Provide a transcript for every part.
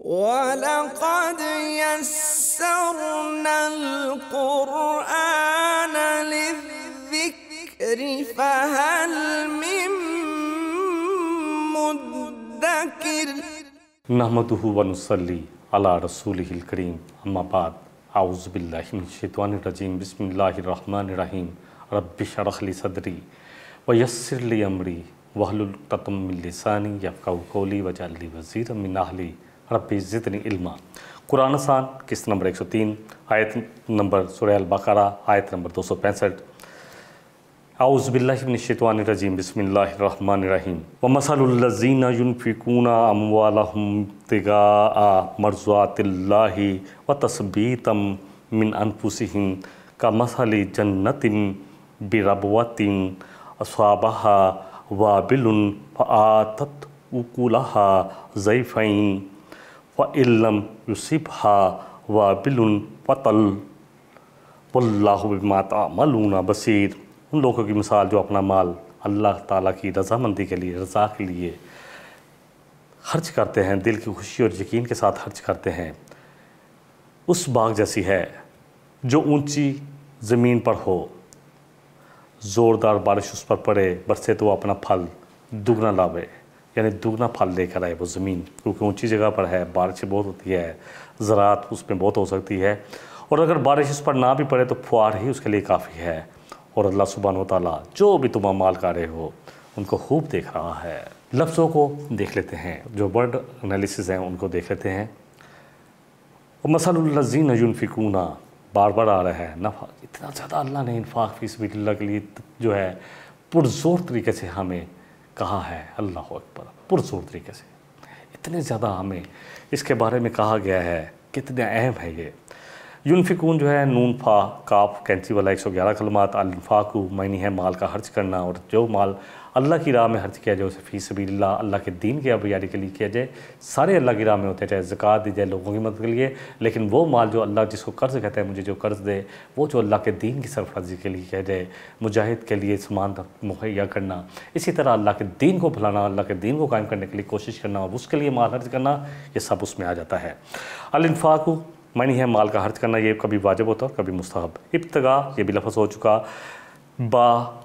वलक़द यस्सरनल क़ुरआन लिज़्ज़िक्रि फ़हल मिन मुद्दकिर। नहमदुहु व नुसल्ली अला रसूलिहिल करीम, अम्मा बाद, आऊज़ु बिल्लाहि मिनश शैतानिर रजीम, बिस्मिल्लाहिर रहमानिर रहीम। रब्बि शरह ली सदरी व यस्सिर ली अमरी वहलुल उक़दतम मिन लिसानी यफ़क़हू क़ौली वजअल ली वज़ीरम मिन अहली रब्बि ज़िदनी इल्मा। कुरान आसान किस्त नंबर 103, आयत नंबर सूरह अल-बक़रा, आयत नंबर 265। आऊज़ु बिल्लाहि मिनश शैतानिर रजीम, बिस्मिल्लाहिर रहमानिर रहीम। व मसलुल लज़ीना युनफ़िक़ूना अम्वालहुम इब्तिगाअ मर्ज़ातिल्लाहि व तस्बीतम मिन अनफुसिहिम कमसलि जन्नतिन बिरबवतिन असाबहा वाबिलुन फ़आतत उकुलहा ज़ैफ़ैन फ़इल्लम युसिबहा वाबिलुन फ़तल वल्लाहु बिमा तामलूना बसीर। उन लोगों की मिसाल जो अपना माल अल्लाह ताला की रज़ामंदी के लिए, रज़ा के लिए खर्च करते हैं, दिल की खुशी और यकीन के साथ खर्च करते हैं, उस बाग जैसी है जो ऊंची ज़मीन पर हो, ज़ोरदार बारिश उस पर पड़े, बरसे तो अपना फल दुगना लावे, यानी दुगना फल लेकर आए वो ज़मीन, क्योंकि ऊंची जगह पर है, बारिश बहुत होती है, ज़राअत उसमें बहुत हो सकती है, और अगर बारिश उस पर ना भी पड़े तो फुहार ही उसके लिए काफ़ी है। और अल्लाह सुब्हानहू व तआला जो भी तुम अमाल कर रहे हो उनको खूब देख रहा है। लफ्ज़ों को देख लेते हैं, जो वर्ड एनालिसिस हैं उनको देख लेते हैं। मसलुल लज़ीना युनफ़िक़ूना, बार बार आ रहा है नफ़ा, इतना ज़्यादा अल्लाह ने इन्फ़ाक़ फ़ी सबिलिल्लाह के लिए जो है पुरज़ोर तरीके से हमें कहा है। अल्लाह अकबर, पुरज़ोर तरीके से इतने ज़्यादा हमें इसके बारे में कहा गया है, कितने अहम है ये। युनफ़िक़ून जो है नून फ़ा काफ कैंची वाला 111 कलमात। अल-इन्फ़ाक़ु मायने है माल का खर्च करना, और जो माल अल्लाह की राह में खर्च किया जाए उसे फ़ी सबिलिल्लाह, अल्लाह के दीन की आबियारी के लिए किया जाए। सारे अल्लाह की राह में होते हैं, चाहे ज़कात दी जाए लोगों की मदद के लिए, लेकिन वो माल जो अल्लाह जिसको कर्ज़ कहता है, मुझे जो कर्ज़ दे, वो जो अल्लाह के दीन की सरफराजी के लिए किया जाए, मुजाहिद के लिए सामान मुहैया करना, इसी तरह अल्लाह के दीन को फैलाना, अल्लाह के दीन को कायम करने के लिए कोशिश करना, और उसके लिए माल खर्च करना, ये सब उसमें आ जाता है। अल-इन्फ़ाक़ु मानी है माल का खर्च करना, ये कभी वाजिब होता है और कभी मुस्तहब। इब्तिगा ये भी लफ्ज़ हो चुका, बा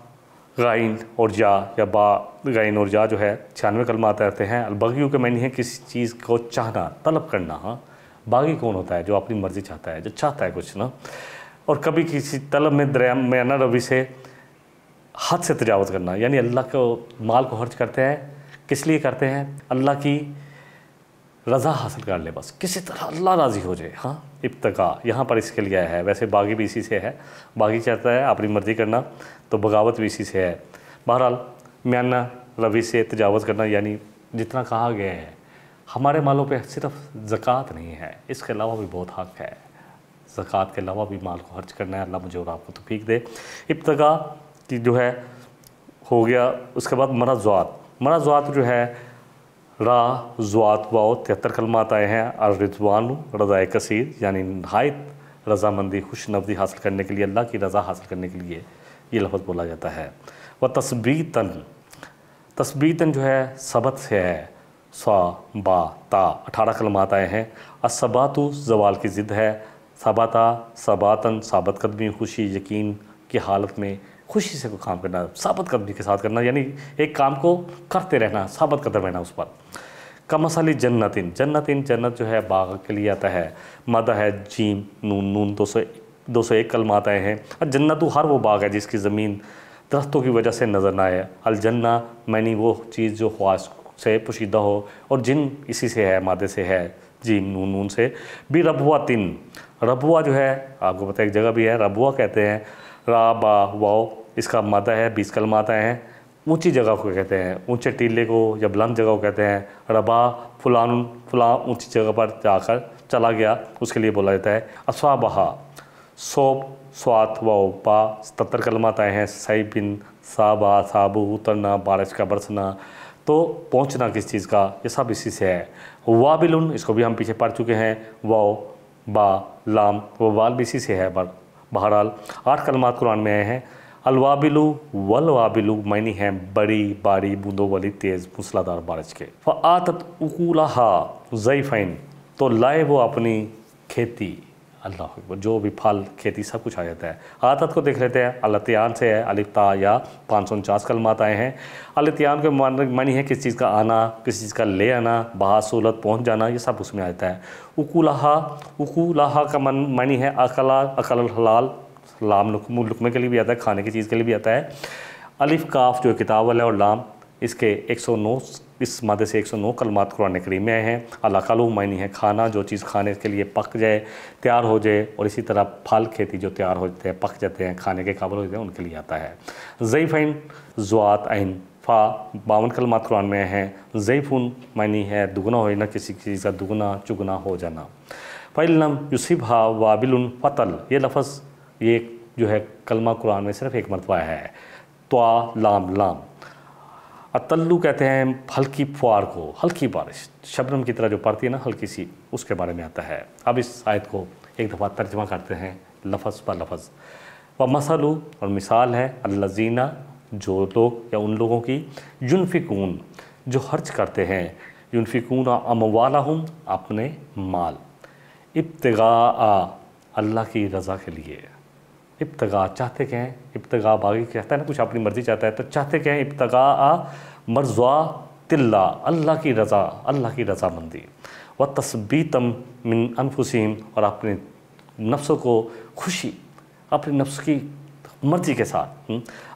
गाइन और या बा गाइन और जो है 96 कलमात रहते हैं। अलबग़ी के मानी है किसी चीज़ को चाहना, तलब करना। हाँ, बागी कौन होता है? जो अपनी मर्ज़ी चाहता है, जो चाहता है कुछ ना, और कभी किसी तलब में दरमियाना रवि से हद से तजावज़ करना, यानी अल्लाह को माल को खर्च करते हैं, किस लिए करते हैं? अल्लाह की रज़ा हासिल कर ले, बस किसी तरह अल्लाह राज़ी हो जाए। हाँ, इब्तिगा यहाँ पर इसके लिए है। वैसे बागी भी इसी से है, बागी चाहता है अपनी मर्ज़ी करना, तो बगावत भी इसी से है। बहरहाल मियाना रवि से तजावज़ करना, यानी जितना कहा गया है। हमारे मालों पे सिर्फ ज़कात नहीं है, इसके अलावा भी बहुत हक़ है। ज़कात के अलावा भी माल को खर्च करना है। अल्लाह मुझे और आपको तौफ़ीक़ दे। इब्तिगा की जो है हो गया। उसके बाद मराज़ात जो है रा ज़ुआत वाओ 73 कलमात आए हैं। अर्रिज़वानु रज़ाए कसीर, यानी नहायत रज़ामंदी, खुश नफ्ज़ी हासिल करने के लिए, अल्लाह की रज़ा हासिल करने के लिए ये लफ्ज़ बोला जाता है। व तस्बीतन जो है सबत से है, सा बा ता 18 कलमात आए हैं। असबातु ज़वाल की ज़िद है, सबता सबातन साबत कदमी, खुशी यकीन की हालत में खुशी से कोई काम करना, साबत कदमी के साथ करना, यानी एक काम को करते रहना, साबत कदम रहना उस पर। कमसली जन्नतिन, जन्नत जो है बाग के लिए आता है। मदा है जीम नून 201 कलमात आए हैं। और जन्नतु हर वो बाग है जिसकी ज़मीन दरख्तों की वजह से नज़र ना आए। अलजन्ना मैनी वो चीज़ जो ख्वास से पोशीदा हो, और जिन इसी से है, मादे से है, जीम नून से। भी रबुआतिन, रबुआ जो है आपको पता है एक जगह भी है, रबुआ कहते हैं। रा बा वाओ इसका मादा है, 20 कलमात आए हैं। ऊंची जगह को कहते हैं, ऊंचे टीले को या बुलंद जगह को कहते हैं। रबा फुलां ऊंची जगह पर जाकर चला गया, उसके लिए बोला जाता है। अस्वाबहा सोब स्वात वाओ बा 77 कलमात आए हैं। सई बिन साबा साबू उतरना, बारिश का बरसना, तो पहुँचना किस चीज़ का, ये सब इसी से है। वाबिलुन इसको भी हम पीछे पढ़ चुके हैं। वाओ बा लाम वो वाल भी इसी से है। बहरहाल 8 कलमात कुरान में आए हैं। अलवाबिलु वलवाबिलु मायने हैं बड़ी बारी बूंदों वाली तेज़ मूसलाधार बारिश के। फ़आतत उकूलहा ज़ैफ़ैन, तो लाए वो अपनी खेती, अल्लाह अकबर, जो भी फल खेती सब कुछ आ जाता है। आदत को देख लेते हैं। अल-इत्यान से है, अलिफ ता या 549 कलमात आए हैं। अल-इत्यान के मानी है किसी चीज़ का आना, किसी चीज़ का ले आना, बहासूलत पहुँच जाना, ये सब उसमें आता है। उकूलहा का मानी है अकला, अकल हलाल, लाम लुकमे के लिए भी आता है, खाने की चीज़ के लिए भी आता है। अलिफ काफ जो किताब वाला और लाम, इसके 109 इस मादे से 109 कलमात कुरान करीम में आए हैं। अल-अकलु मानी है खाना, जो चीज़ खाने के लिए पक जाए, तैयार हो जाए, और इसी तरह फल खेती जो तैयार हो जाते हैं, पक जाते हैं, खाने के काबिल हो जाते हैं, उनके लिए आता है। ज़ईफ़ैन ज़ुआत ऐन फ़ा 52 कलमात कुरान में हैं। ज़ईफ़ुन मानी है दुगना होना, किसी चीज़ का दुगना चुगना हो जाना। फ़इल्लम युसिबहा वाबिलुन फ़तल, ये लफ्ज़ ये जो है कलमा कुरान में सिर्फ़ एक मरतबा है। त्वा लाम लाम, अतल्लु कहते हैं हल्की फुआर को, हल्की बारिश, शबनम की तरह जो पड़ती है ना हल्की सी, उसके बारे में आता है। अब इस आयत को एक दफ़ा तर्जमा करते हैं लफ्ज़ पर लफ्ज़। व मसलु, और मिसाल है, अल्लज़ीना जो लोग या उन लोगों की, युनफ़िकून जो खर्च करते हैं, युनफ़िकून अमवालहुम अपने माल, इब्तिगा अल्लाह की रज़ा के लिए। इब्तिगा चाहते क्या हैं, इब्तिगा बागी कहता है ना, कुछ अपनी मर्ज़ी चाहता है, तो चाहते क्या हैं, इब्तिगा मर्ज़ातिल्लाह, अल्लाह की रज़ा, अल्लाह की रज़ामंदी। व तस्बीतम मिन अनफुसिहिम, और अपने नफ्सों को खुशी, अपने नफ्स की मर्ज़ी के साथ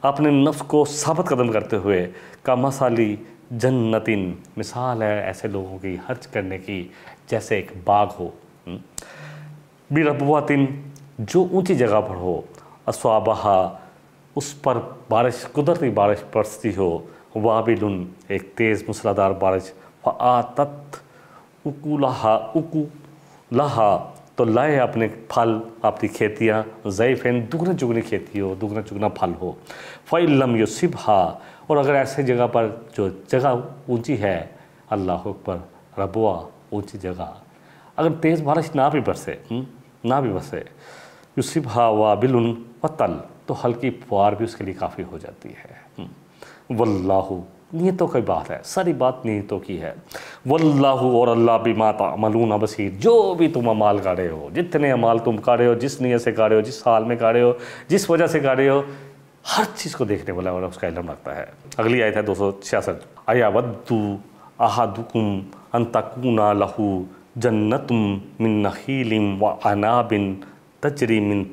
अपने नफ्स को साबित कदम करते हुए, का मसाली जन्नतिन, मिसाल है ऐसे लोगों की हर्ज करने की जैसे एक बाग हो, बिरबुआतिन जो ऊंची जगह पर हो, अस्वाबहा उस पर बारिश, कुदरती बारिश बरसती हो, वाबिलुन एक तेज़ मूसलाधार बारिश, फ़आतत उकूलहा तो लाए अपने फल, अपनी खेतियाँ, ज़ईफ़ैन दुगना चुगनी खेती हो, दुगना चुगना फल हो। फ़इल्लम युसिबहा, और अगर ऐसे जगह पर जो जगह ऊंची है, अल्लाह अकबर, रबुआ ऊंची जगह, अगर तेज़ बारिश ना भी बरसे, युसिबहा वाबिलुन फ़तल, तो हल्की फुआर भी उसके लिए काफ़ी हो जाती है। वल्लाहु, नीयतों की बात है, सारी बात नीयतों की है। वल्लाहु, और अल्लाह बिमा तामलून बसीर, जो भी तुम अमाल कर रहे हो, जितने अमाल तुम कर रहे हो, जिस नीयत से कर रहे हो, जिस हाल में कर रहे हो, जिस वजह से कर रहे हो, हर चीज़ को देखने वाला और उसका इल्म रखता है। अगली आयत है 266। अयावद्दु अहदुकुम अन तकूना लहू जन्नतुम मिन नखीलिम व अनाबिन तजरी मिन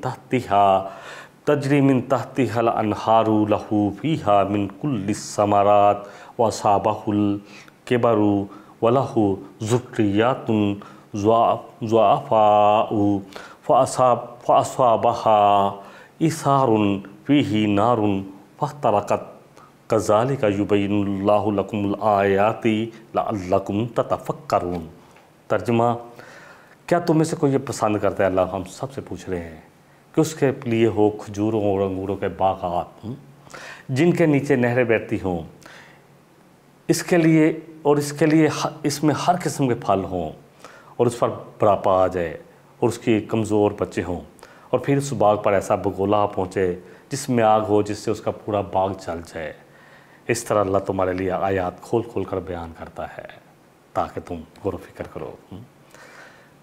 तहतिहल अनहारू लहू फीहा मिन कुल्लिस समरात व साबहुल किबरु व लहू ज़ुर्रिय्यतुन ज़ुअफ़ाउ फ़असाबहा इसारुन फीही नारुन फ़हतरक़त कज़ालिका युबय्यिनुल्लाहु लकुमुल आयाति लअल्लकुम ततफ़क्करून। तर्जुमा, क्या तुम में से कोई ये पसंद करता है, अल्लाह हम सबसे पूछ रहे हैं, कि उसके लिए हो खजूरों और अंगूरों के बागात जिनके नीचे नहरें बहती हों, इसके लिए और इसके लिए इसमें हर किस्म के फल हों, और उस पर बुढ़ापा आ जाए, और उसके कमज़ोर बच्चे हों, और फिर उस बाग पर ऐसा बगोला पहुँचे जिसमें आग हो, जिससे उसका पूरा बाग जल जाए। इस तरह अल्लाह तुम्हारे लिए आयात खोल खोल कर बयान करता है ताकि तुम गौर फिक्र करो।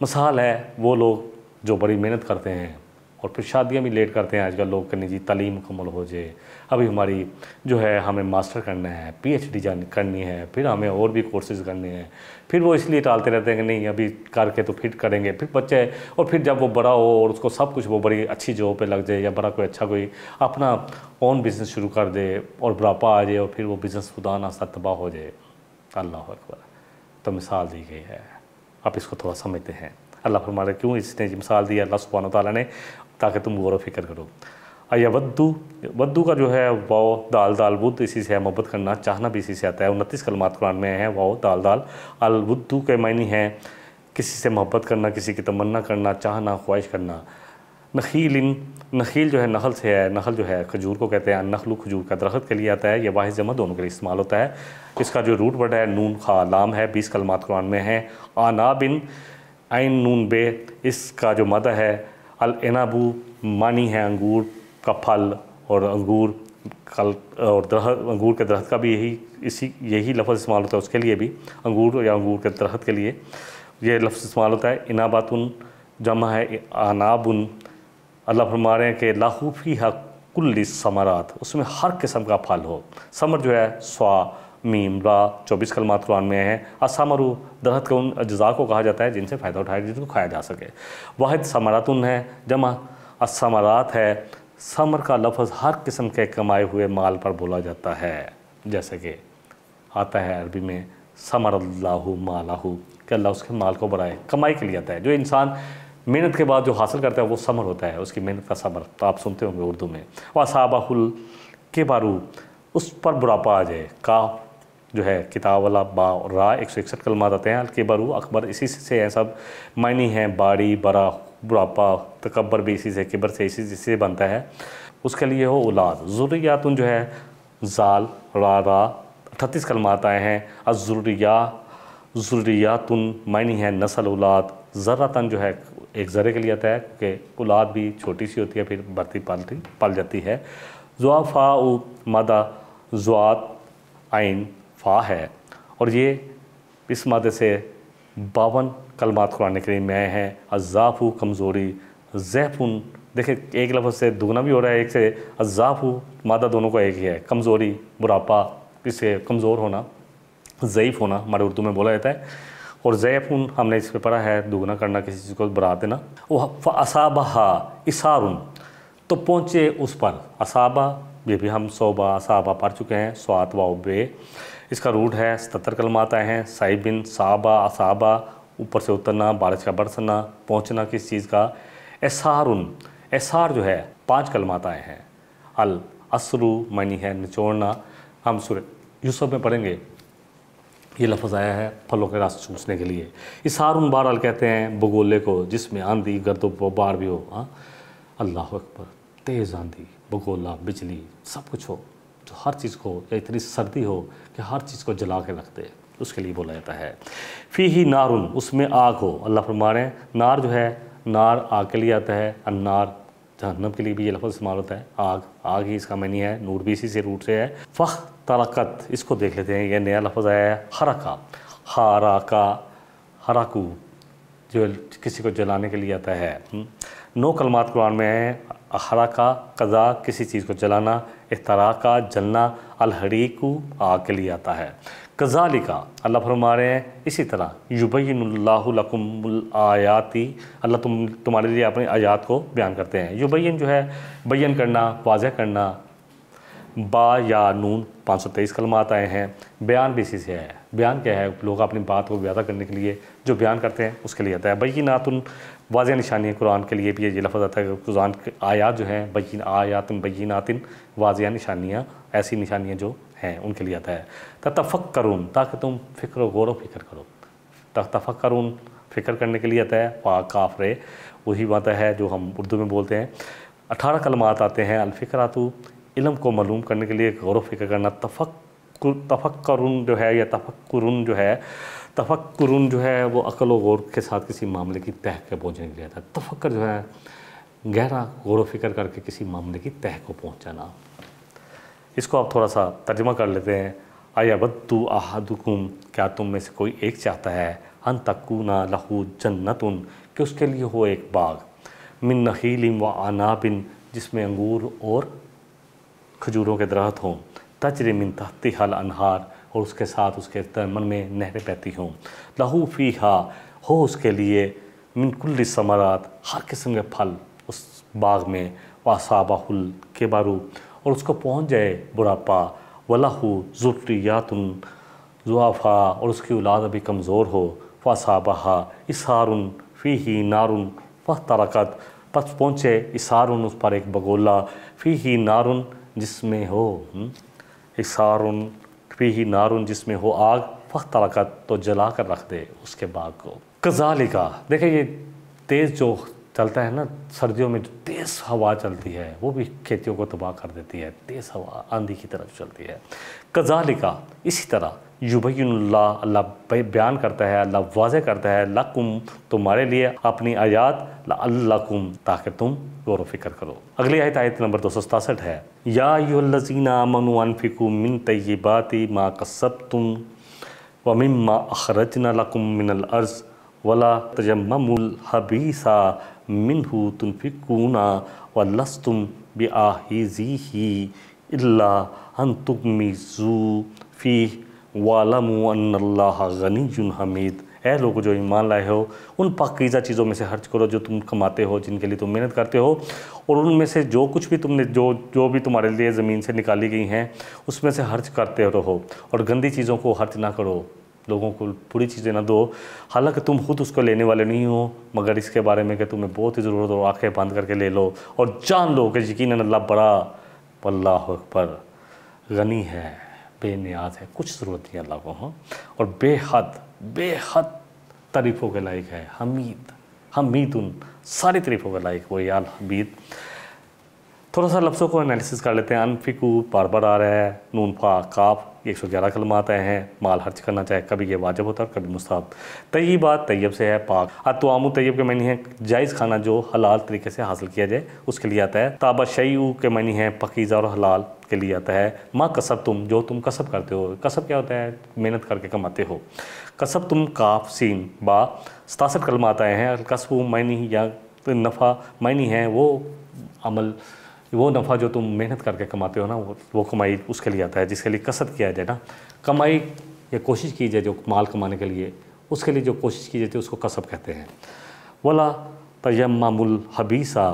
मिसाल है वो लोग जो बड़ी मेहनत करते हैं और फिर शादियां भी लेट करते हैं आजकल लोग, करनी जी तालीम मुकम्मल हो जाए, अभी हमारी जो है हमें मास्टर करना है, PhD करनी है, फिर हमें और भी कोर्सेज़ करने हैं, फिर वो इसलिए टालते रहते हैं कि नहीं अभी करके तो फिर करेंगे, फिर बच्चे, और फिर जब वो बड़ा हो और उसको सब कुछ वो बड़ी अच्छी जॉब पे लग जाए, या बड़ा कोई अच्छा कोई अपना ओन बिज़नेस शुरू कर दे और बुढ़ापा आ जाए और फिर वो बिज़नेस खुदा ना सा तबाह हो जाए। अल्लाह अकबर, तो मिसाल दी गई है। आप इसको थोड़ा समझते हैं। अल्लाह फरमाते क्यों इसने मिसाल दी अल्लाह सुब्हान व तआला ने, ताकि तुम गौर फ़िक्र करो। वद्दू का जो है वाओ दाल दाल बुद्ध, इसी से है मोहब्बत करना, चाहना भी इसी से आता है। 29 कलमात कुरान में है वाओ दाल दाल। अल वद्दू के मायने हैं किसी से मोहब्बत करना, किसी की तमन्ना करना, चाहना, ख्वाहिश करना। नखील जो है नखल से है, नखल जो है खजूर को कहते हैं। नखलू खजूर का दरख्त के लिए आता है, यह वाहिद जमा दोनों के लिए इस्तेमाल होता है। इसका जो रूट वर्ड है नून खा लाम है, 20 कलमात कुरान में है। आना बिन आइन नून बे, इसका जो मद है अल एनाबू मानी है अंगूर का फल, और अंगूर कल और दरख्त, अंगूर के दरख्त का भी यही लफ्ज़ इस्तेमाल होता है उसके लिए भी, अंगूर या अंगूर के दरख्त के लिए। ये लफ्ज़ इस्तेमाल होता है। इनाबातुन जमा है अनाबुन। अल्लाह फरमा रहे हैं कि लाहू फीहा कुल्ली समरात, उसमें हर किस्म का फल हो। समर जो है स्वा मीम रा 24 कलमात कुरान में है। असमरु दरख्त के उन अज्जा को कहा जाता है जिनसे फ़ायदा उठाया, जिनको खाया जा सके। वाहिद समरातुन है, जमा असमरात है। समर का लफ्ज़ हर किस्म के कमाए हुए माल पर बोला जाता है, जैसे कि आता है अरबी में समर अल्लाहु मालाहु, कि अल्लाह उसके माल को बढ़ाए, कमाई के लिए आता है। जो इंसान मेहनत के बाद जो हासिल करता है वो समर होता है, उसकी मेहनत का समर। तो आप सुनते होंगे उर्दू में। वसाबाहुल के बारू, उस पर बुढ़ापा आ जाए। का जो है किताब वाला बा और रा 161 कलमात आते हैं। अल के बारू अकबर इसी से हैं सब, मायनी हैं बाड़ी बड़ा बुढ़ापा। तकबर भी इसी से, किबर से इसी से बनता है। उसके लिए हो औलाद। ज़ुर्रियातुन जो है जाल रा 38 कलमात आए हैं। ज़ुर्रियातुन मायनी है नस्ल औलाद। ज़र्रतन जो है एक ज़रे के लिए आता है क्योंकि औलाद भी छोटी सी होती है, फिर बढ़ती पल जाती है। ज़ुआफ़ा मादा ज़ुआत आइन फ़ा है, और ये इस मादे से 52 कलमात कुरान करीम में आए हैं। अज़्ज़ाफ़ु कमज़ोरी, ज़ैफ़ुन देखिए एक लफ्ज़ से दुगना भी हो रहा है, एक से अज़्ज़ाफ़ु मादा दोनों का एक ही है। कमज़ोरी बुढ़ापा, इससे कमज़ोर होना, ज़ईफ़ होना हमारे उर्दू में बोला जाता है। और ज़ैफ़ुन हमने इस पर पढ़ा है दुगना करना, किसी चीज़ को बढ़ा देना। वह असाबहा इसारुन, तो पहुँचे उस पर। असाबा ये भी हम सोबा असाबा पढ़ चुके हैं। स्वात वाओ बे, इसका रूट है 77 कलमात आए हैं। साइबिन साबा असाबा, ऊपर से उतरना, बारिश का बरसना, पहुँचना किस चीज़ का। एसारुन, एसार जो है 5 कलमात आए हैं। अल असरू मानी है निचोड़ना। हम सूरह यूसुफ में पढ़ेंगे, ये लफ्ज़ आया है फलों के रस चूसने के लिए। इसारुन बहरहाल कहते हैं बगोले को जिसमें आंधी गर्द बार भी हो। हाँ, अल्लाह अकबर, तेज़ आंधी, बगोला, बिजली, सब कुछ हो, जो हर चीज़ को, या इतनी सर्दी हो कि हर चीज़ को जला के रख दे, उसके लिए बोला जाता है। फ़ी ही नारुन, उसमें आग हो। अल्लाह फरमा रहे हैं नार जो है, नार आग के लिए आता है। अन्नार जहन्नम के लिए भी ये लफ्ज़ इस्तेमाल होता है। आग, आग ही इसका मानी है। नूर भी इसी से रूट से है। फ़ह तरकत, इसको देख लेते हैं, यह नया लफ्ज़ आया है। हरका, हाराका, हराकू जो किसी को जलाने के लिए आता है। 9 कलमात कुरान में है। हराका कज़ा, किसी चीज़ को जलाना। इhtराका जलना। अलहरीकू आग के लिए आता है। कज़ालिका अल्लाह फरमा रहे हैं इसी तरह। युबय्यिनुल्लाहु लकुमुल आयाति, अल्लाह तुम्हारे लिए अपनी आयात को बयान करते हैं। युबय्यिन जो है बयान करना, वाज़ह करना। बा या नून 523 कलमात आए हैं। बयान भी इसी से है। बयान क्या है, लोग अपनी बात को व्यादा करने के लिए जो बयान करते हैं उसके लिए आता है। बय्यिनातुन वाज़ह निशानी, कुरान के लिए भी ये लफ्ज़ आता है। कुरान के आयात जो हैं बय्यिन आयातिन बय्यिनातिन, वाज़ह निशानियाँ, ऐसी निशानियाँ जो हैं उनके लिए आता है। ततफ़क्करून, ताकि तुम फ़िक्र गौर फिक्र करो। ततफ़क्करून फ़िक्र करने के लिए आता है। वा काफ रे, वही बात है जो हम उर्दू में बोलते हैं। 18 कलमात आते हैं। अलफ़िक्रातु इल्म को मालूम करने के लिए गौर फिक्र करना। तफ़क्कुरुन जो है या तफ़क्कुरुन जो है, तफ़क्कुरुन जो है वो अक़ल व गौर के साथ किसी मामले की तह के पहुँचने के लिए आता है। तफ़क्कुर जो है गहरा गौर फिक्र करके किसी मामले की तह को पहुँच जाना। इसको आप थोड़ा सा तर्जुमा कर लेते हैं। अयवद्दु अहदुकुम, क्या तुम में से कोई एक चाहता है, अन तकूना लहू जन्नतुन, कि उसके लिए हो एक बाग, मिन नखीलिम व अनाबिन, जिसमें अंगूर और खजूरों के दरख्त हों, तजरी मिन तहतिहल अनहार, और उसके साथ उसके दरमन में नहरें बहती हों, लहू फ़ीहा, हो उसके लिए मिन कुल्ली समरात, हर किस्म के फल उस बाग में, वासाबाहुल के बारू, और उसको पहुँच जाए बुढ़ापा, वलहू ज़ुर्रियातुन ज़ुआफ़ा, और उसकी औलाद अभी कमज़ोर हो, फ़साबहा इसारुन फ़ीही नारुन फ़तरकत, पस पहुँचे इसारुन, उस पर एक बगोला, फ़ीही नारुन, जिसमें हो इसारुन फ़ीही नारुन, जिसमें हो आग, फ़तरकत, तो जला कर रख दे उसके बाग को। कज़ालिका, देखिए ये तेज़ जो चलता है ना, सर्दियों में जो तेज़ हवा चलती है वो भी खेतियों को तबाह कर देती है। तेज़ हवा आंधी की तरफ चलती है। कज़ालिका, इसी तरह युबय्यिनुल्लाह, अल्लाह बयान करता है, अल्लाह वाज़ह करता है, लकुम, तुम्हारे लिए अपनी आयात, लअल्लकुम, ताकि तुम गौर फ़िक्र करो। अगली आयत नंबर 267 है। या अय्युहल्लज़ीना आमनू अनफ़िक़ू मिन तय्यिबाति मा कस्सबतुम व मिम्मा अख़रजना लकुम मिनल अर्ज़ वला तयम्ममुल हबीसा मिन्हु तुनफिकूना वलस्तुम बिआहिज़िही इल्ला अन तुगमिज़ू फ़ीह वालमू अन्नल्लाह गनियुन हमीद। ऐ लोग जो ईमान लाए हो, उन पाकीज़ा चीज़ों में से खर्च करो जो तुम कमाते हो, जिनके लिए तुम मेहनत करते हो, और उनमें से जो कुछ भी तुमने जो भी तुम्हारे लिए ज़मीन से निकाली गई हैं उसमें से खर्च करते रहो, और गंदी चीज़ों को खर्च ना करो, लोगों को बुरी चीज़ें ना दो, हालांकि तुम खुद उसको लेने वाले नहीं हो, मगर इसके बारे में कि तुम्हें बहुत ही ज़रूरत हो, आंखें बंद करके ले लो और जान लो कि यकीनन अल्लाह बड़ा, अल्लाह अकबर, गनी है, बेनियाज है, कुछ ज़रूरत नहीं अल्लाह को, हाँ, और बेहद तारीफ़ों के लायक है, हमीद उन सारी तारीफ़ों के लायक वो याल हमीद। थोड़ा सा लफ्ज़ों को एनालिसिस कर लेते हैं। अनफिकू बार बार आ रहा है, नून फा काफ 111 कलमात आए हैं। माल खर्च करना चाहे कभी ये वाजिब होता है, कभी मुस्तहब। तय्यबात तय्यब से है, पाक। अतवामु तय्यब के मानी है जायज़ खाना जो हलाल तरीके से हासिल किया जाए उसके लिए आता है। ताबशयू के मानी है पकीज़ा और हलाल के लिए आता है। माँ कसब तुम, जो तुम कसब करते हो, कसब क्या होता है, मेहनत करके कमाते हो। कसब तुम काफ सीन बा 67 कलमात आए हैं। कसबु मानी या नफ़ा मानी है वो अमल, वो नफ़ा जो तुम मेहनत करके कमाते हो ना, वो कमाई उसके लिए आता है, जिसके लिए कसब किया जाए ना, कमाई या कोशिश की जाए जो माल कमाने के लिए, उसके लिए जो कोशिश की जाती है उसको कसब कहते हैं। वला तयम्ममुल हबीसा,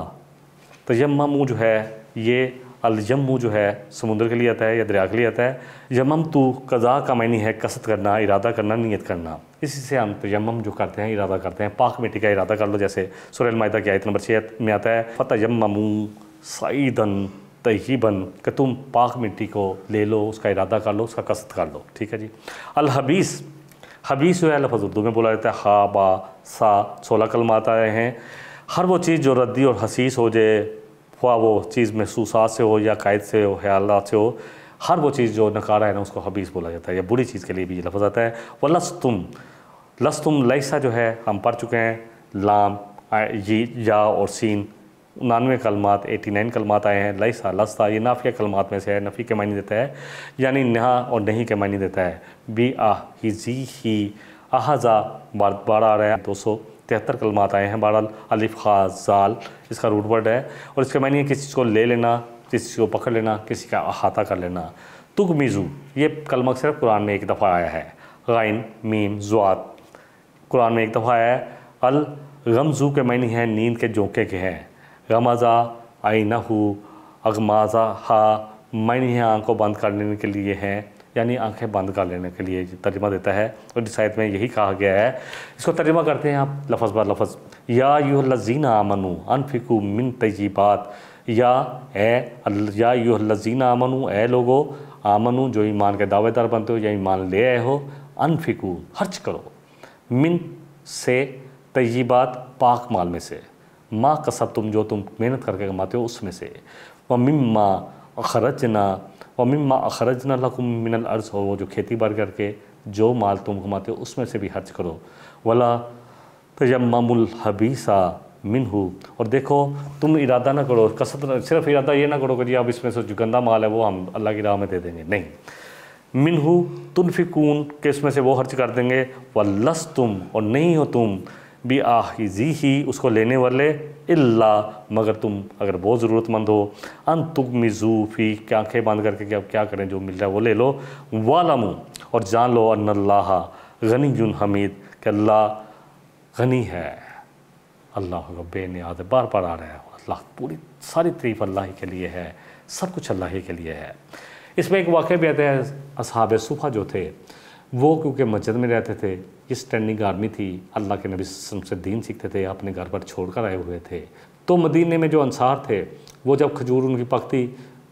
तयम्ममु जो है ये अलजम्मु जो है समुद्र के लिए आता है या दरिया के लिए आता है। यमम तू कज़ा का मानी है कसद करना, इरादा करना, नियत करना। इसी से हम तयम्मम जो करते हैं, इरादा करते हैं, पाक मिट्टी का इरादा कर लो, जैसे सूरह अल-माइदा की आयत नंबर 6 में आता है, फ़तयम्ममू सईदन तय्यबन, कि तुम पाक मिट्टी को ले लो, उसका इरादा कर लो, उसका कसद कर लो, ठीक है जी। अल हबीस, हबीस जो है लफ्ज़ उर्दू में बोला जाता है, हा बा सा 16 कलमात आए हैं। हर वो चीज़ जो रद्दी और हसीस हो जाए, हुआ वो चीज़ महसूसात से हो या कायद से हो, ख्यालात से हो, हर वो चीज़ जो नकारा है ना उसको हबीस बोला जाता है, या बुरी चीज़ के लिए भी ये लफ्ज़ आता है। व लस्तुम लैसा जो है हम पढ़ चुके हैं, लाम या और सीन 99 कलमात 89 कलमात आए हैं। लैसा लस्ता ये नाफिया कलमात में से है, नफ़ी के मानी देता है, यानी नहा और नहीं के मानी देता है। बी ही अहज़ा बार आ रहा है, 273 कलमात आए हैं। बहरहाल अलिफ खा ज़ाल इसका रूट वर्ड है, और इसके मानी है किसी चीज़ को ले लेना, किसी चीज़ को पकड़ लेना, किसी का अहाता कर लेना। तुगमिज़ू ये कलमा सिर्फ कुरान में एक दफ़ा आया है। गैन मीम ज़ुआत कुरान में एक दफ़ा आया है। अल गमज़ू के मानी है नींद के झोंके के हैं। गमाज़ा आइनहू अगमाज़ा हा मानी है आँखों बंद कर लेने के लिए हैं, यानी आंखें बंद कर लेने के लिए तर्जुमा देता है, और इस आयत में यही कहा गया है। इसको तर्जुमा करते हैं आप लफ्ज़ बर लफ्ज़। या अय्युहल्लज़ीना आमनू अनफिकू मिन तय्यिबात, या अय्युहल्लज़ीना आमनू ए लोगो, आमनू जो ईमान के दावेदार बनते हो या ईमान ले आए हो, अनफिकू खर्च करो, मिन से तय्यिबात पाक माल में से, माँ कसब तुम जो तुम मेहनत करके कमाते हो उसमें से, व मिम्मा अखरजना व मिम्मा अखरजना लकुम मिनल अर्ज़, हो वो जो खेती बाड़ी करके जो माल तुम कमाते हो उसमें से भी खर्च करो। वला तयम्ममुल हबीसा मिन्हु, और देखो तुम इरादा ना करो, कसद सिर्फ इरादा ये ना करो कि जी अब इसमें से जो गंदा माल है वो हम अल्लाह की राह में दे देंगे, नहीं। मिन्हु तुनफिकून के इसमें से वो खर्च कर देंगे। वलस्तुम और नहीं हो तुम बिआहिज़िही उसको लेने वाले, इल्ला मगर तुम अगर बहुत ज़रूरतमंद हो, अन तुगमिज़ू फ़ी कि आँखें बंद करके कि अब क्या करें, जो मिल रहा है वो ले लो। वालमू और जान लो अन्नल्लाह गनियुन हमीद कि अल्लाह गनी है, अल्लाह का बेनियाज़ है। बार बार आ रहा है, अल्लाह पूरी सारी तारीफ़ अल्लाह ही के लिए है, सब कुछ अल्लाह ही के लिए है। इसमें एक वाक़या भी आता है, असहाब सुफ़ा जो थे वो क्योंकि मस्जिद में रहते थे, ये स्टैंडिंग आर्मी थी, अल्लाह के नबी से दीन सीखते थे, अपने घर पर छोड़ कर आए हुए थे। तो मदीने में जो अंसार थे वो जब खजूर उनकी पकती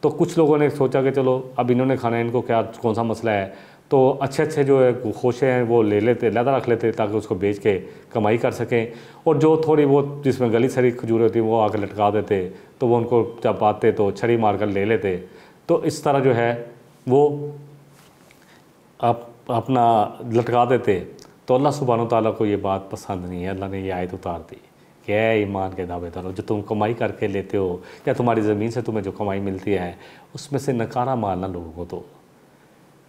तो कुछ लोगों ने सोचा कि चलो अब इन्होंने खाना है, इनको क्या कौन सा मसला है, तो अच्छे अच्छे जो है खोशे हैं वो ले लेते, लहदा रख लेते ताकि उसको बेच के कमाई कर सकें, और जो थोड़ी बहुत जिसमें गली सड़ी खजूरें होती वो आकर लटका देते, तो वो उनको जब आते तो छड़ी मार कर ले लेते। तो इस तरह जो है वो अपना लटका देते। तो अल्लाह सुब्हानहू तआला को ये बात पसंद नहीं है, अल्लाह ने ये आयत उतार दी कि ऐ ईमान के दावेदार, जो तुम कमाई करके लेते हो या तुम्हारी ज़मीन से तुम्हें जो कमाई मिलती है उसमें से नकारा माल ना लोगों को दो,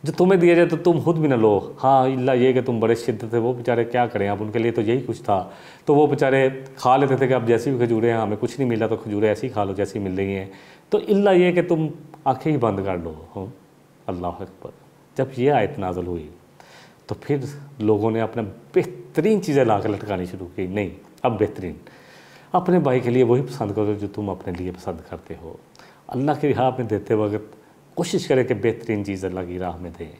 जो तुम्हें दिया जाए तो तुम खुद भी ना लो। हाँ, इल्ला ये कि तुम बड़े शिद्दत थे, वो बेचारे क्या करें, अब उनके लिए तो यही कुछ था। तो वो बेचारे खा लेते थे कि अब जैसी भी खजूरें हैं, हमें कुछ नहीं मिला तो खजूरें ऐसी खा लो जैसी मिल रही हैं। तो इल्ला ये कि तुम आंखें ही बंद कर लो। अल्लाह अकबर। जब ये आयत नाज़िल हुई तो फिर लोगों ने अपने बेहतरीन चीज़ें ला कर लटकानी शुरू की। नहीं, अब बेहतरीन अपने भाई के लिए वही पसंद करो जो तुम अपने लिए पसंद करते हो। अल्लाह की राह में देते वक्त कोशिश करें कि बेहतरीन चीज़ अल्लाह की राह में दें।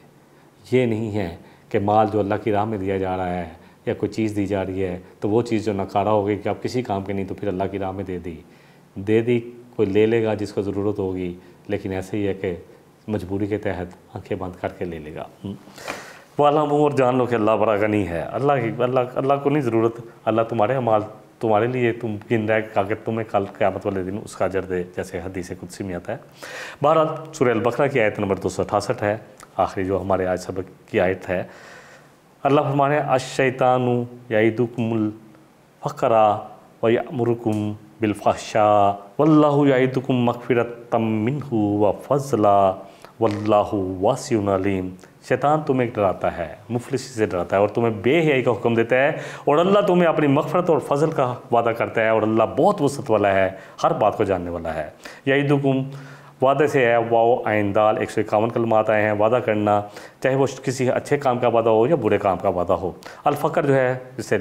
ये नहीं है कि माल जो अल्लाह की राह में दिया जा रहा है या कोई चीज़ दी जा रही है तो वो चीज़ जो नकारा हो गई कि आप किसी काम के नहीं, तो फिर अल्लाह की राह में दे दी, कोई ले लेगा जिसको ज़रूरत होगी, लेकिन ऐसे ही है कि मजबूरी के तहत आंखें बंद करके ले लेगा। वाला मुँह और जान लो कि अल्लाह बड़ा गनी है। अल्लाह को नहीं ज़रूरत। अल्लाह तुम्हारे अमाल तुम्हारे लिए तुम गिन रहा है कि तुम्हें कल क़यामत वाले दिन उसका अजर दे, जैसे हदीस कुदसी में आता है। बहरहाल सूरह अल-बकरा की आयत नंबर 268 है, आखिरी जो हमारे आज सबक की आयत है। अल्लाह फरमाने अश-शैतानु यईदुकुमुल फ़क़रा व यअमुरुकुम बिल फ़हशा वल्लाहु यईदुकुम मग़फ़िरतम मिन्हु व फ़ज़ला वल्लाहु वासिउन अलीम। शैतान तुम्हें डराता है, मुफलिसी से डराता है और तुम्हें बेहयाई का हुक्म देता है, और अल्लाह तुम्हें अपनी मग़फ़रत और फ़ज़ल का वादा करता है, और अल्लाह बहुत वसअत वाला है, हर बात को जानने वाला है। यईदुकुम वादे से है, वाओ आइन दाल 151 कलमात आए हैं। वादा करना, चाहे वो किसी अच्छे काम का वादा हो या बुरे काम का वादा हो। अल-फ़क़र जो है, जिससे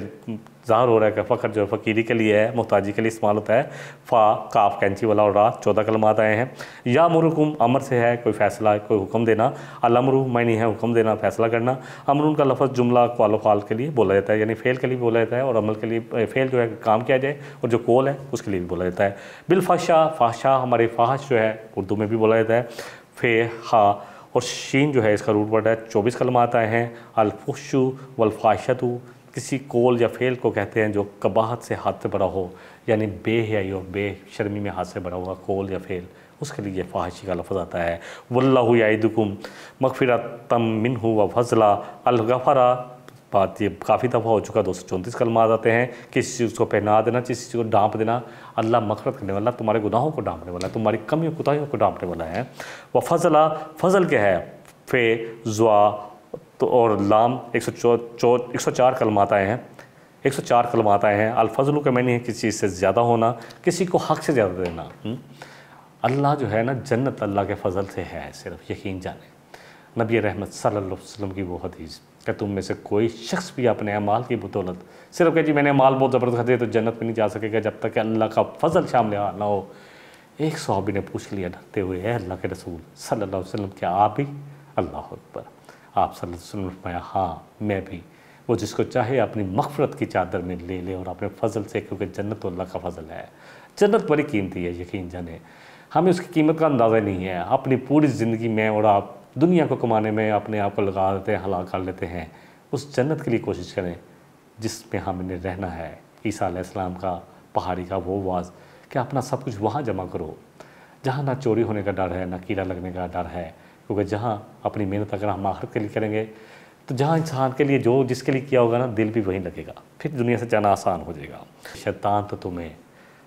ज़ाहिर हो रहा है कि फ़क़र जो फ़कीरी के लिए है, मोहताजी के लिए इस्तेमाल होता है। फ़ा काफ कैंची वाला और रात 14 कलमात आए हैं। या मुरुकुम अमर से है, कोई फ़ैसला, कोई हुक्म देना। अल-अमरु मायनी है हुक्म देना, फ़ैसला करना। अमरुन का लफ्ज़ जुमला क़ौल फ़ाल के लिए बोला जाता है, यानी फ़ेल के लिए बोला जाता है, और अमल के लिए फ़ेल जो है काम किया जाए, और जो कौल है उसके लिए भी बोला जाता है। बिल-फ़हशा, फ़हशा हमारे फ़ाहश जो है उर्दू में भी बोला जाता है। फ़े हा और शीन जो है इसका रूट वर्ड है। 24 कलमात आए हैं। अल-फ़ुहशु वल-फ़ाहिशतु किसी कौल या फ़ेल को कहते हैं जो कबाहत से हाथ से भरा हो, यानी बेहयाई और बेशर्मी में हाथ से भरा हुआ कौल या फ़ेल, उसके लिए फ़ाहिशी का लफ्ज़ आता है। वल्लाहु यईदुकुम मग़फ़िरतम मिन्हु व फ़ज़ला। अल-गफ़रा बात ये काफ़ी दफ़ा हो चुका, 234 कलमात आते हैं। किसी चीज़ को पहना देना, किसी चीज़ को डांप देना। अल्लाह मग़फ़िरत करने वाला, तुम्हारे गुनाहों को डांपने वाला, तुम्हारी कमियों कोताहियों को डांपने वाला है। व फ़ज़ला, फ़ज़ल क्या है? फ़े ज़्वा तो और लाम 104 कलमात आए हैं। 104 कलमात आए हैं। अल-फ़ज़लु का मैंने है किसी चीज़ से ज़्यादा होना, किसी को हक़ से ज़्यादा देना। अल्लाह जो है ना, जन्नत अल्लाह के फ़ज़ल से है, सिर्फ यकीन जाने। नबी रहमत सल्लल्लाहु अलैहि वसल्लम की वो हदीस कि तुम में से कोई शख्स भी अपने अमाल की बदौलत सिर्फ कह जी मैंने अमाल बहुत ज़बरदस्त दिए तो जन्नत में नहीं जा सकेगा जब तक कि अल्लाह का फ़ज़ल शामिल ना हो। एक सहाबी ने पूछ लिया डरते हुए, है अल्लाह के रसूल सल्लल्लाहु अलैहि वसल्लम, क्या आप भी? अल्लाह अकबर। आप सल्लल्लाहु अलैहि वसल्लम ने फरमाया, हाँ मैं भी। वो जिसको चाहे अपनी मग़फ़िरत की चादर में ले ले और अपने फ़ज़ल से, क्योंकि जन्नत तो अल्लाह का फ़ज़ल है। जन्नत बड़ी कीमती है, यकीन जाने। हमें उसकी कीमत का अंदाज़ा नहीं है। अपनी पूरी ज़िंदगी में और आप दुनिया को कमाने में अपने आप को लगा देते हैं, हलाल कर लेते हैं। उस जन्नत के लिए कोशिश करें जिसमें हमने रहना है। ईसा अलैहिस्सलाम का पहाड़ी का वो वाज कि अपना सब कुछ वहाँ जमा करो जहाँ ना चोरी होने का डर है, ना कीड़ा लगने का डर है। क्योंकि जहाँ अपनी मेहनत अगर हम आखिरत के लिए करेंगे तो जहाँ इंसान के लिए जो जिसके लिए किया होगा ना, दिल भी वहीं लगेगा, फिर दुनिया से जाना आसान हो जाएगा। शैतान तो तुम्हें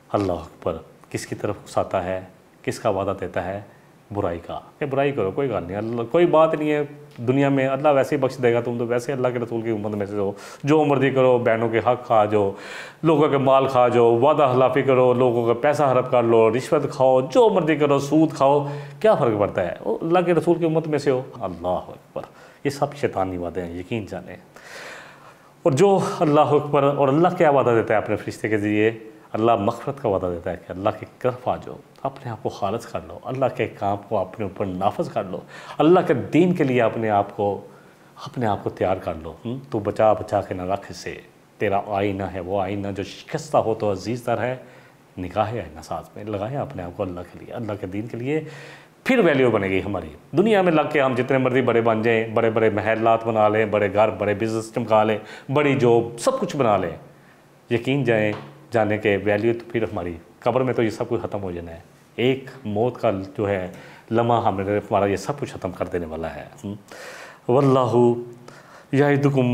अल्लाह अकबर किसकी तरफ उकसाता है, किसका वादा देता है? बुराई का। ये बुराई करो, कोई बात नहीं, अल्लाह कोई बात नहीं है दुनिया में, अल्लाह वैसे ही बख्श देगा। तुम तो वैसे अल्लाह के रसूल की उम्मत में से हो, जो मर्जी करो, बहनों के हक़ खा जाओ, लोगों के माल खा जाओ, वादा खिलाफ़ी करो, लोगों का पैसा हड़प कर लो, रिश्वत खाओ, जो मर्जी करो, सूद खाओ, क्या फ़र्क पड़ता है? वो अल्लाह के रसूल की उम्मत में से हो। अल्लाह अकबर। ये सब शैतानी वादे हैं, यकीन जाने। और जो अल्लाह अकबर, और अल्लाह क्या वादा देता है अपने फरिश्ते के ज़रिए? अल्लाह मग़फ़िरत का वादा देता है कि अल्लाह की तरफ आ जाओ, अपने आप को खालिस कर लो, अल्लाह के काम को अपने ऊपर नाफज कर लो, अल्लाह के दीन के लिए अपने आप को तैयार कर लो। तो बचा बचा के न रख से, तेरा आईना है वो आईना जो शिकस्ता हो तो अजीज़ तर है, निगाह आईना साथ में लगाया अपने आप को अल्लाह के लिए, अल्लाह के दीन के लिए, फिर वैल्यू बनेगी हमारी। दुनिया में लग के हम जितने मर्जी बड़े बन जाएँ, बड़े बड़े महलात बना लें, बड़े घर, बड़े बिज़नेस चमका लें, बड़ी जॉब, सब कुछ बना लें, यकीन जाने के वैल्यू तो फिर हमारी कब्र में तो ये सब कुछ ख़त्म हो जाना है। एक मौत का जो है लम्हा हमारा ये सब कुछ ख़त्म कर देने वाला है। वल्लाहु यईदुकुम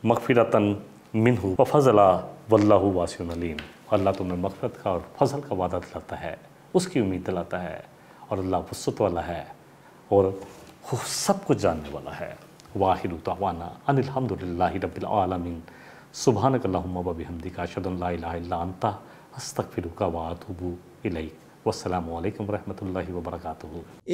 मग़फ़िरतन मिन्हु व फ़ज़ला वल्लाहु वासिउन अलीम। अल्लाह तुम्हें मग़फ़िरत का और फ़ज़ल का वादा दिलाता है, उसकी उम्मीद दिलाता है, और अल्लाह वसअत वाला है और वो सब कुछ जानने वाला है। वाहिरु दावाना अनिल हम्दुलिल्लाहि रब्बिल आलमीन सुब्हानक अल्लाहुम्मा व बिहम्दिका अशहदु अन ला इलाहा इल्ला अंता अस्तगफिरुका व अतूबु इलैक। वस्सलामु अलैकुम व रहमतुल्लाहि व बरकातुहू।